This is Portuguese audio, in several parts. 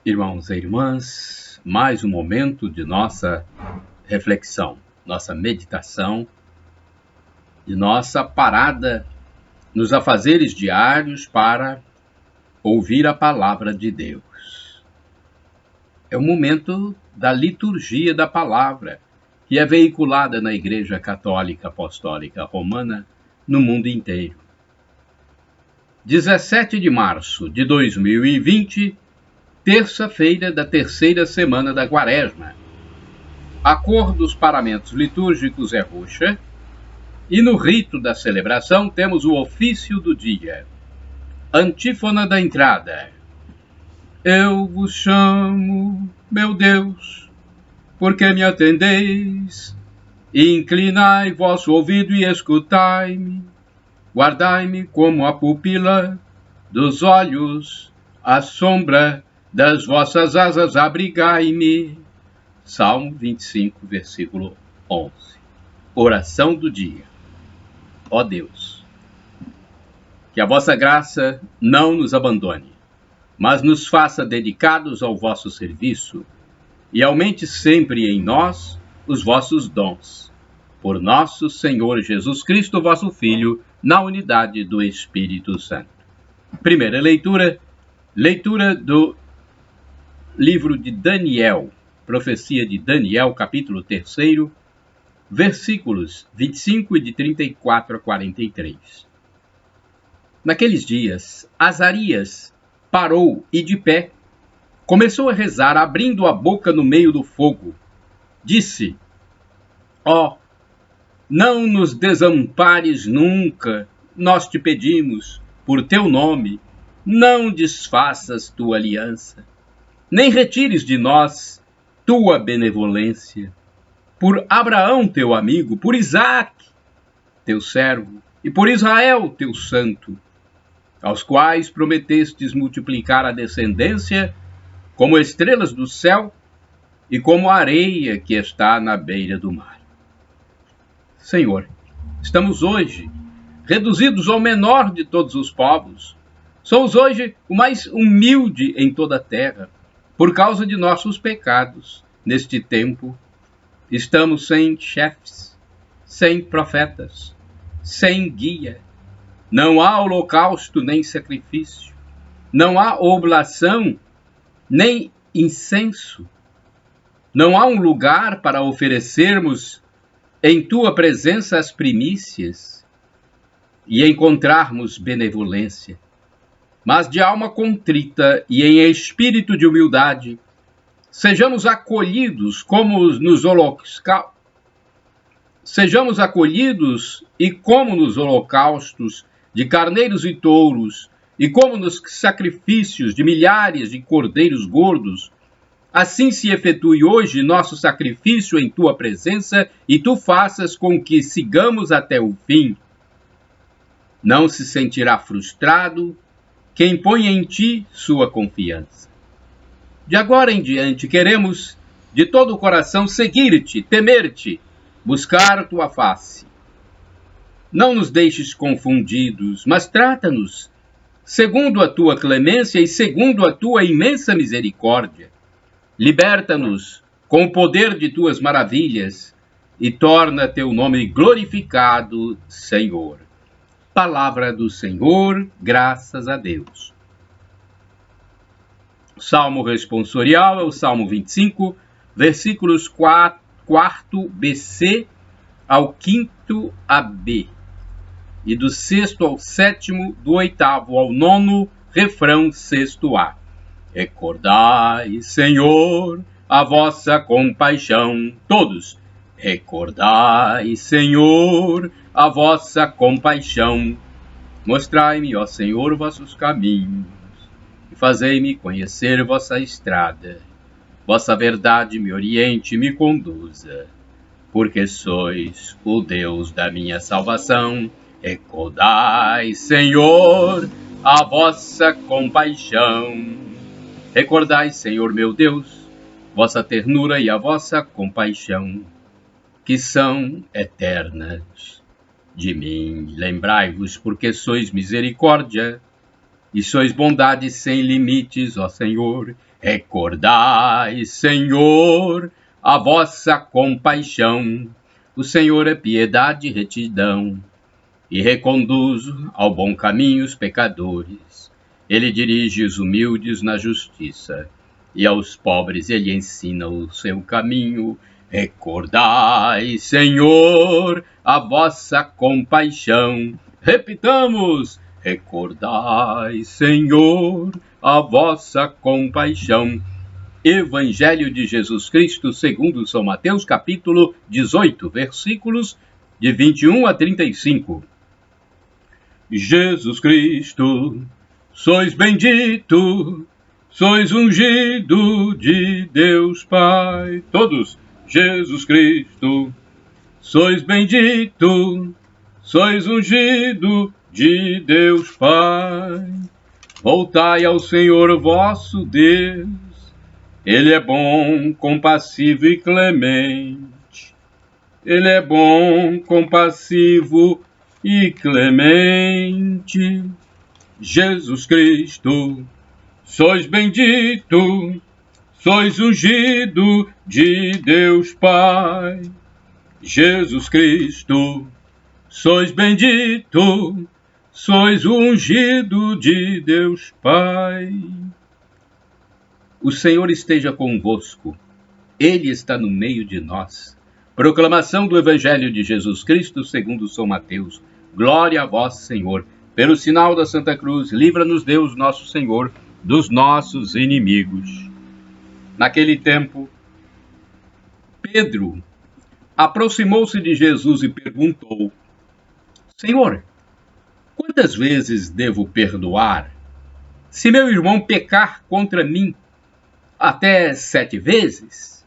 Irmãos e irmãs, mais um momento de nossa reflexão, nossa meditação, de nossa parada nos afazeres diários para ouvir a palavra de Deus. É o momento da liturgia da palavra, que é veiculada na Igreja Católica Apostólica Romana no mundo inteiro. 17 de março de 2020, terça-feira da terceira semana da Quaresma. A cor dos paramentos litúrgicos é roxa, e no rito da celebração temos o ofício do dia. Antífona da entrada. Eu vos chamo, meu Deus, porque me atendeis, inclinai vosso ouvido e escutai-me, guardai-me como a pupila dos olhos, à sombra das vossas asas abrigai-me. Salmo 25, versículo 11. Oração do dia. Ó Deus, que a vossa graça não nos abandone, mas nos faça dedicados ao vosso serviço e aumente sempre em nós os vossos dons. Por nosso Senhor Jesus Cristo, vosso Filho, na unidade do Espírito Santo. Primeira leitura do livro de Daniel, profecia de Daniel, capítulo 3, versículos 25 e de 34 a 43. Naqueles dias, Azarias parou e de pé começou a rezar, abrindo a boca no meio do fogo. Disse: Ó, não nos desampares nunca, nós te pedimos, por teu nome, não desfaças tua aliança, nem retires de nós tua benevolência. Por Abraão, teu amigo, por Isaque, teu servo, e por Israel, teu santo, aos quais prometestes multiplicar a descendência como estrelas do céu e como a areia que está na beira do mar. Senhor, estamos hoje reduzidos ao menor de todos os povos. Somos hoje o mais humilde em toda a terra, por causa de nossos pecados. Neste tempo, estamos sem chefes, sem profetas, sem guia. Não há holocausto nem sacrifício. Não há oblação nem incenso. Não há um lugar para oferecermos em tua presença as primícias e encontrarmos benevolência. Mas de alma contrita e em espírito de humildade, sejamos acolhidos como nos holocaustos de carneiros e touros, e como nos sacrifícios de milhares de cordeiros gordos. Assim se efetue hoje nosso sacrifício em tua presença, e tu faças com que sigamos até o fim. Não se sentirá frustrado quem põe em ti sua confiança. De agora em diante queremos de todo o coração seguir-te, temer-te, buscar tua face. Não nos deixes confundidos, mas trata-nos segundo a tua clemência e segundo a tua imensa misericórdia. Liberta-nos com o poder de tuas maravilhas e torna teu nome glorificado, Senhor. Palavra do Senhor, graças a Deus. O Salmo responsorial é o Salmo 25, versículos 4 BC ao 5 AB, e do 6º ao 7º, do 8º ao 9º, refrão 6º A. Recordai, Senhor, a vossa compaixão. Todos. Recordai, Senhor, a vossa compaixão. Mostrai-me, ó Senhor, vossos caminhos, e fazei-me conhecer vossa estrada. Vossa verdade me oriente e me conduza, porque sois o Deus da minha salvação. Recordai, Senhor, a vossa compaixão. Recordai, Senhor meu Deus, vossa ternura e a vossa compaixão, que são eternas. De mim lembrai-vos, porque sois misericórdia, e sois bondade sem limites, ó Senhor. Recordai, Senhor, a vossa compaixão. O Senhor é piedade e retidão, e reconduz ao bom caminho os pecadores. Ele dirige os humildes na justiça, e aos pobres ele ensina o seu caminho. Recordai, Senhor, a vossa compaixão. Repitamos: recordai, Senhor, a vossa compaixão. Evangelho de Jesus Cristo segundo São Mateus, capítulo 18, versículos de 21 a 35. Jesus Cristo, sois bendito, sois ungido de Deus Pai. Todos, Jesus Cristo, sois bendito, sois ungido de Deus Pai. Voltai ao Senhor vosso Deus, Ele é bom, compassivo e clemente. Ele é bom, compassivo e clemente. Jesus Cristo, sois bendito, sois ungido de Deus Pai. Jesus Cristo, sois bendito, sois ungido de Deus Pai. O Senhor esteja convosco, Ele está no meio de nós. Proclamação do Evangelho de Jesus Cristo segundo São Mateus. Glória a vós, Senhor. Pelo sinal da Santa Cruz, livra-nos Deus nosso Senhor dos nossos inimigos. Naquele tempo, Pedro aproximou-se de Jesus e perguntou: Senhor, quantas vezes devo perdoar? Se meu irmão pecar contra mim, até 7 vezes?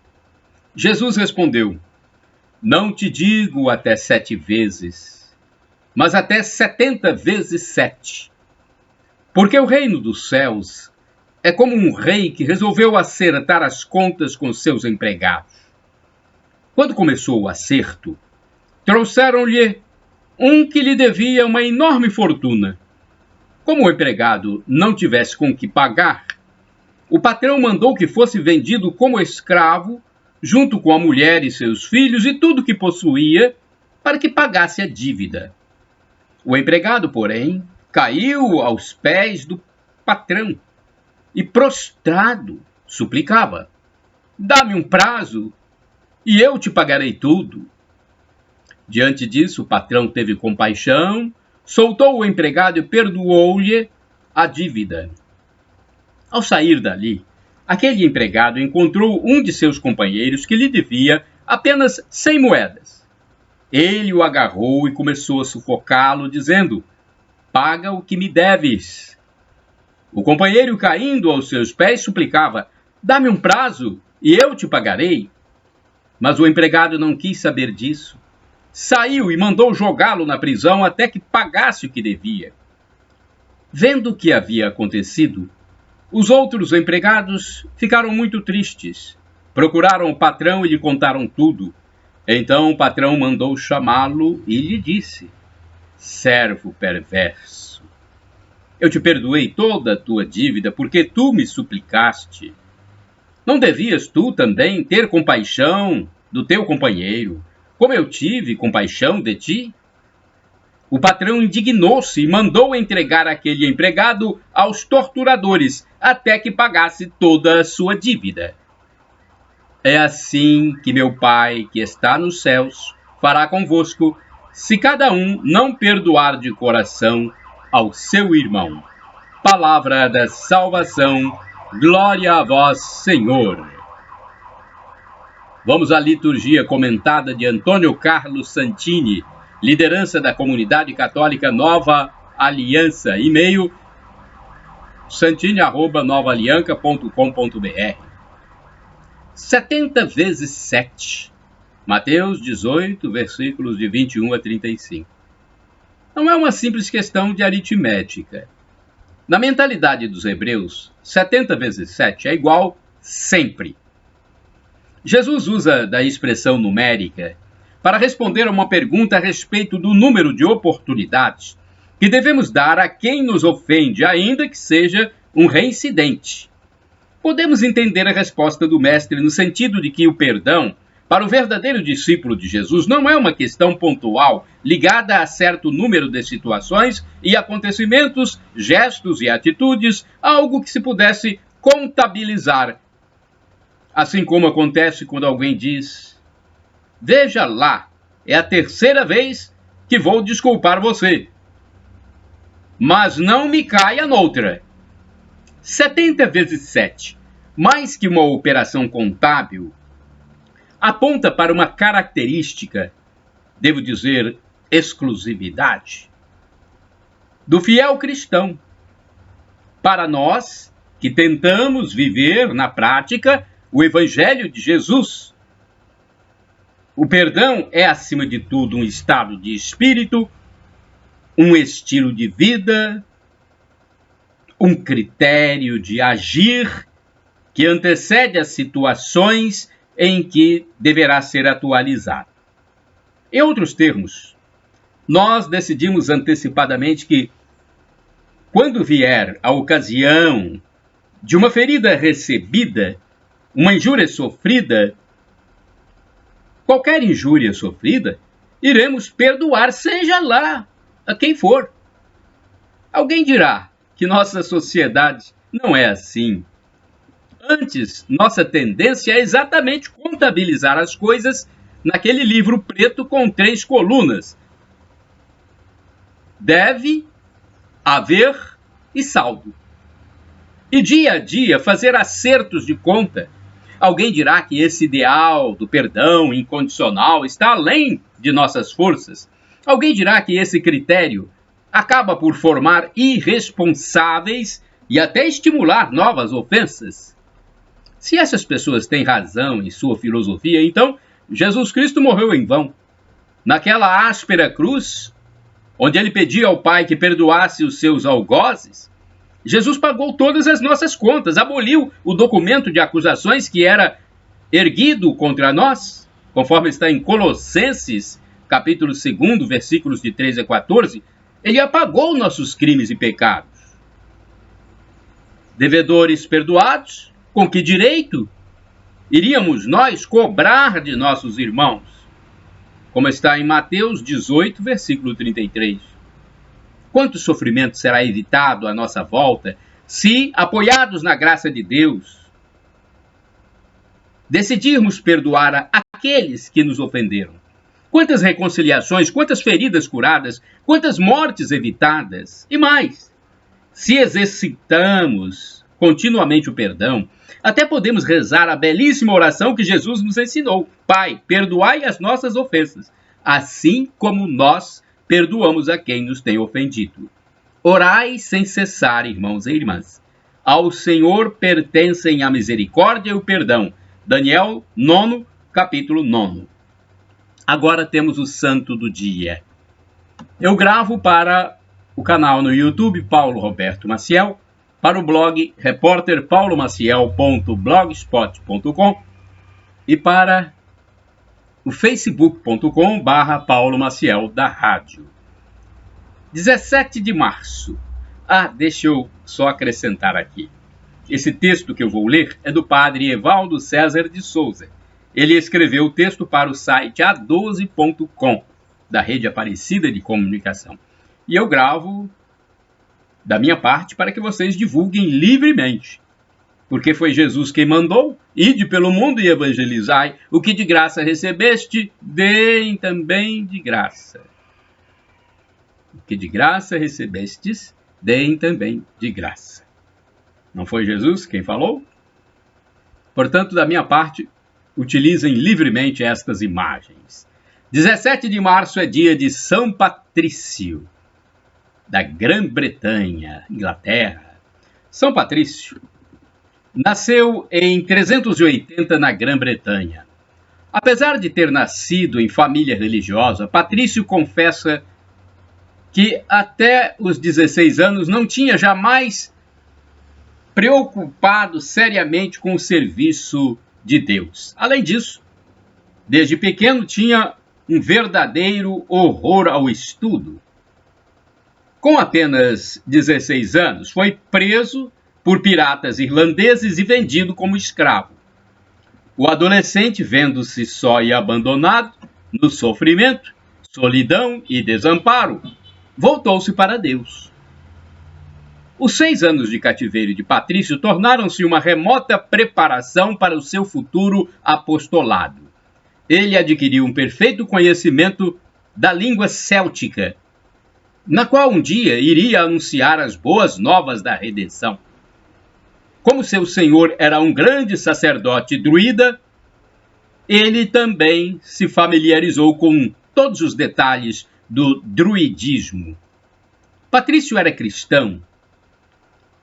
Jesus respondeu: Não te digo até 7 vezes, mas até 70 vezes 7. Porque o reino dos céus é como um rei que resolveu acertar as contas com seus empregados. Quando começou o acerto, trouxeram-lhe um que lhe devia uma enorme fortuna. Como o empregado não tivesse com que pagar, o patrão mandou que fosse vendido como escravo, junto com a mulher e seus filhos e tudo que possuía, para que pagasse a dívida. O empregado, porém, caiu aos pés do patrão e, prostrado, suplicava: Dá-me um prazo e eu te pagarei tudo. Diante disso, o patrão teve compaixão, soltou o empregado e perdoou-lhe a dívida. Ao sair dali, aquele empregado encontrou um de seus companheiros que lhe devia apenas 100 moedas. Ele o agarrou e começou a sufocá-lo, dizendo: Paga o que me deves. O companheiro, caindo aos seus pés, suplicava: Dá-me um prazo e eu te pagarei. Mas o empregado não quis saber disso. Saiu e mandou jogá-lo na prisão até que pagasse o que devia. Vendo o que havia acontecido, os outros empregados ficaram muito tristes. Procuraram o patrão e lhe contaram tudo. Então o patrão mandou chamá-lo e lhe disse: Servo perverso, eu te perdoei toda a tua dívida porque tu me suplicaste. Não devias tu também ter compaixão do teu companheiro, como eu tive compaixão de ti? O patrão indignou-se e mandou entregar aquele empregado aos torturadores, até que pagasse toda a sua dívida. É assim que meu Pai, que está nos céus, fará convosco, se cada um não perdoar de coração ao seu irmão. Palavra da salvação, glória a vós, Senhor. Vamos à liturgia comentada de Antônio Carlos Santini, liderança da Comunidade Católica Nova Aliança, e-mail santini@novaalianca.com.br. 70 vezes 7. Mateus 18, versículos de 21 a 35. Não é uma simples questão de aritmética. Na mentalidade dos hebreus, 70 vezes 7 é igual sempre. Jesus usa da expressão numérica para responder a uma pergunta a respeito do número de oportunidades que devemos dar a quem nos ofende, ainda que seja um reincidente. Podemos entender a resposta do mestre no sentido de que o perdão, para o verdadeiro discípulo de Jesus, não é uma questão pontual, ligada a certo número de situações e acontecimentos, gestos e atitudes, algo que se pudesse contabilizar. Assim como acontece quando alguém diz: veja lá, é a terceira vez que vou desculpar você, mas não me caia noutra. 70 vezes 7, mais que uma operação contábil, aponta para uma característica, devo dizer, exclusividade, do fiel cristão. Para nós que tentamos viver na prática o Evangelho de Jesus, o perdão é, acima de tudo, um estado de espírito, um estilo de vida, um critério de agir que antecede as situações em que deverá ser atualizado. Em outros termos, nós decidimos antecipadamente que, quando vier a ocasião de uma ferida recebida, uma injúria sofrida, qualquer injúria sofrida, iremos perdoar, seja lá a quem for. Alguém dirá que nossa sociedade não é assim. Antes, nossa tendência é exatamente contabilizar as coisas naquele livro preto com 3 colunas: deve, haver e saldo. E dia a dia fazer acertos de conta. Alguém dirá que esse ideal do perdão incondicional está além de nossas forças. Alguém dirá que esse critério acaba por formar irresponsáveis e até estimular novas ofensas. Se essas pessoas têm razão em sua filosofia, então Jesus Cristo morreu em vão. Naquela áspera cruz, onde ele pedia ao Pai que perdoasse os seus algozes, Jesus pagou todas as nossas contas, aboliu o documento de acusações que era erguido contra nós, conforme está em Colossenses, capítulo 2, versículos de 13 a 14, ele apagou nossos crimes e pecados. Devedores perdoados, com que direito iríamos nós cobrar de nossos irmãos? Como está em Mateus 18, versículo 33. Quanto sofrimento será evitado à nossa volta se, apoiados na graça de Deus, decidirmos perdoar aqueles que nos ofenderam? Quantas reconciliações, quantas feridas curadas, quantas mortes evitadas e mais. Se exercitamos continuamente o perdão, até podemos rezar a belíssima oração que Jesus nos ensinou: Pai, perdoai as nossas ofensas, assim como nós perdoamos a quem nos tem ofendido. Orai sem cessar, irmãos e irmãs. Ao Senhor pertencem a misericórdia e o perdão. Daniel 9, capítulo 9. Agora temos o santo do dia. Eu gravo para o canal no YouTube Paulo Roberto Maciel, para o blog repórterpaulomaciel.blogspot.com e para o facebook.com/Paulo Maciel da rádio. 17 de março. Deixa eu só acrescentar aqui. Esse texto que eu vou ler é do padre Evaldo César de Souza. Ele escreveu o texto para o site a12.com, da Rede Aparecida de Comunicação. E eu gravo da minha parte para que vocês divulguem livremente. Porque foi Jesus quem mandou: ide pelo mundo e evangelizai, o que de graça recebeste, deem também de graça. O que de graça recebestes, deem também de graça. Não foi Jesus quem falou? Portanto, da minha parte, utilizem livremente estas imagens. 17 de março é dia de São Patrício, da Grã-Bretanha, Inglaterra. São Patrício nasceu em 380 na Grã-Bretanha. Apesar de ter nascido em família religiosa, Patrício confessa que até os 16 anos não tinha jamais preocupado seriamente com o serviço de Deus. Além disso, desde pequeno tinha um verdadeiro horror ao estudo. Com apenas 16 anos, foi preso por piratas irlandeses e vendido como escravo. O adolescente, vendo-se só e abandonado, no sofrimento, solidão e desamparo, voltou-se para Deus. Os 6 anos de cativeiro de Patrício tornaram-se uma remota preparação para o seu futuro apostolado. Ele adquiriu um perfeito conhecimento da língua céltica, na qual um dia iria anunciar as boas novas da redenção. Como seu senhor era um grande sacerdote druida, ele também se familiarizou com todos os detalhes do druidismo. Patrício era cristão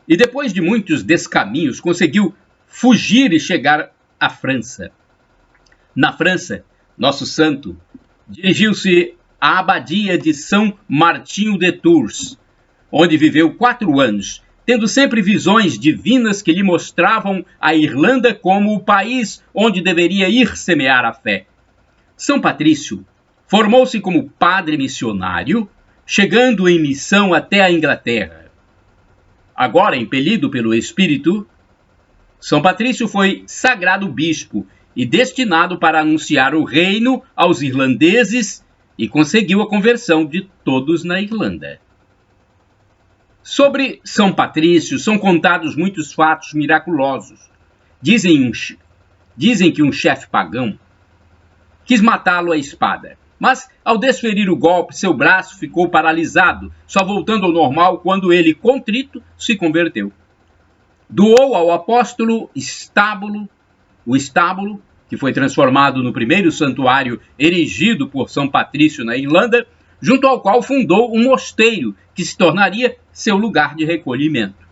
e, depois de muitos descaminhos, conseguiu fugir e chegar à França. Na França, nosso santo dirigiu-se à abadia de São Martinho de Tours, onde viveu 4 anos, tendo sempre visões divinas que lhe mostravam a Irlanda como o país onde deveria ir semear a fé. São Patrício formou-se como padre missionário, chegando em missão até a Inglaterra. Agora, impelido pelo Espírito, São Patrício foi sagrado bispo e destinado para anunciar o reino aos irlandeses e conseguiu a conversão de todos na Irlanda. Sobre São Patrício são contados muitos fatos miraculosos. Dizem que um chefe pagão quis matá-lo à espada, mas ao desferir o golpe, seu braço ficou paralisado, só voltando ao normal quando ele, contrito, se converteu. Doou ao apóstolo o estábulo, que foi transformado no primeiro santuário erigido por São Patrício na Irlanda, junto ao qual fundou um mosteiro que se tornaria seu lugar de recolhimento.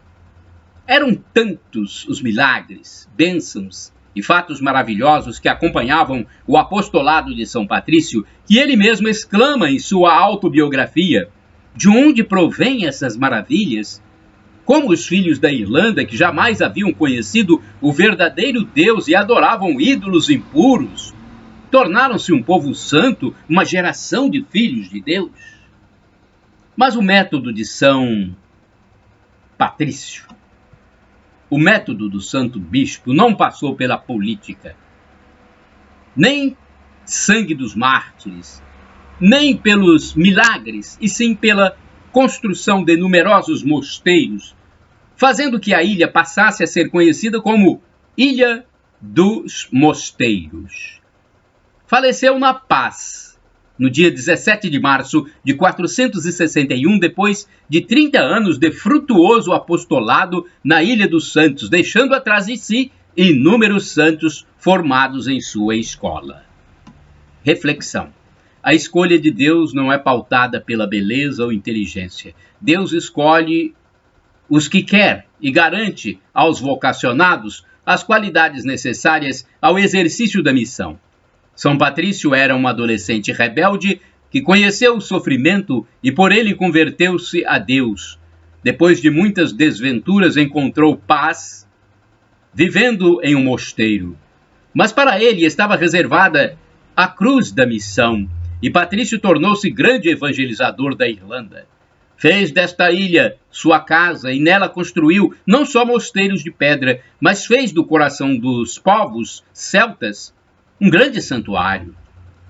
Eram tantos os milagres, bênçãos e fatos maravilhosos que acompanhavam o apostolado de São Patrício que ele mesmo exclama em sua autobiografia: de onde provêm essas maravilhas? Como os filhos da Irlanda, que jamais haviam conhecido o verdadeiro Deus e adoravam ídolos impuros, tornaram-se um povo santo, uma geração de filhos de Deus. Mas o método de São Patrício, o método do santo bispo, não passou pela política, nem sangue dos mártires, nem pelos milagres, e sim pela construção de numerosos mosteiros, fazendo que a ilha passasse a ser conhecida como Ilha dos Mosteiros. Faleceu na Paz, no dia 17 de março de 461, depois de 30 anos de frutuoso apostolado na Ilha dos Santos, deixando atrás de si inúmeros santos formados em sua escola. Reflexão. A escolha de Deus não é pautada pela beleza ou inteligência. Deus escolhe os que quer e garante aos vocacionados as qualidades necessárias ao exercício da missão. São Patrício era um adolescente rebelde que conheceu o sofrimento e por ele converteu-se a Deus. Depois de muitas desventuras, encontrou paz, vivendo em um mosteiro. Mas para ele estava reservada a cruz da missão, e Patrício tornou-se grande evangelizador da Irlanda. Fez desta ilha sua casa e nela construiu não só mosteiros de pedra, mas fez do coração dos povos celtas um grande santuário.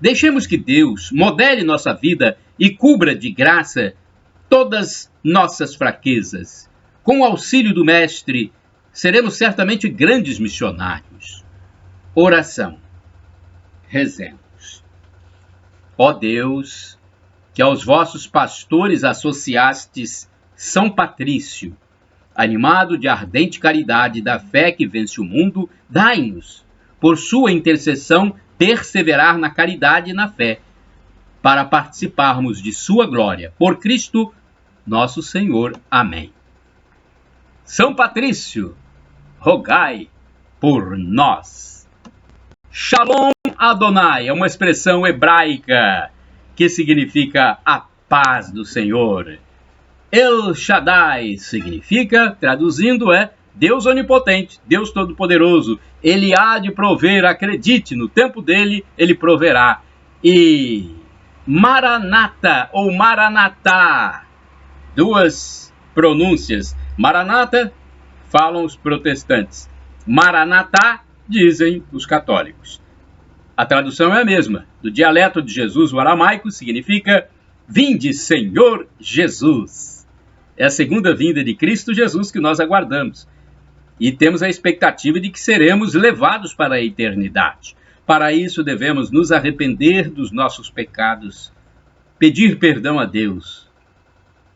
Deixemos que Deus modele nossa vida e cubra de graça todas nossas fraquezas. Com o auxílio do Mestre, seremos certamente grandes missionários. Oração. Rezemos. Ó Deus, que aos vossos pastores associastes São Patrício, animado de ardente caridade da fé que vence o mundo, dai-nos, por sua intercessão, perseverar na caridade e na fé, para participarmos de sua glória. Por Cristo, nosso Senhor. Amém. São Patrício, rogai por nós. Shalom Adonai é uma expressão hebraica que significa a paz do Senhor. El Shaddai significa, traduzindo, Deus onipotente, Deus todo-poderoso. Ele há de prover, acredite, no tempo dele, ele proverá. E Maranata ou Maranatá duas pronúncias. Maranata, falam os protestantes. Maranatá, dizem os católicos. A tradução é a mesma. Do dialeto de Jesus, o aramaico, significa Vinde, Senhor Jesus. É a segunda vinda de Cristo Jesus que nós aguardamos. E temos a expectativa de que seremos levados para a eternidade. Para isso, devemos nos arrepender dos nossos pecados, pedir perdão a Deus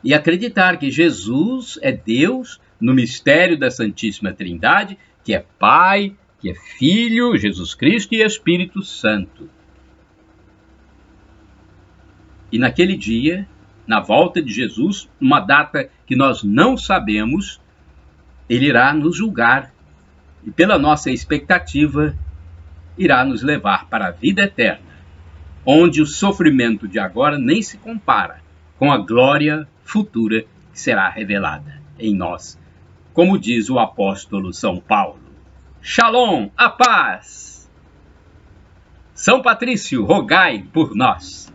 e acreditar que Jesus é Deus no mistério da Santíssima Trindade, que é Pai, que é Filho, Jesus Cristo e Espírito Santo. E naquele dia, na volta de Jesus, uma data que nós não sabemos, ele irá nos julgar e, pela nossa expectativa, irá nos levar para a vida eterna, onde o sofrimento de agora nem se compara com a glória futura que será revelada em nós, como diz o apóstolo São Paulo. Shalom, a paz! São Patrício, rogai por nós.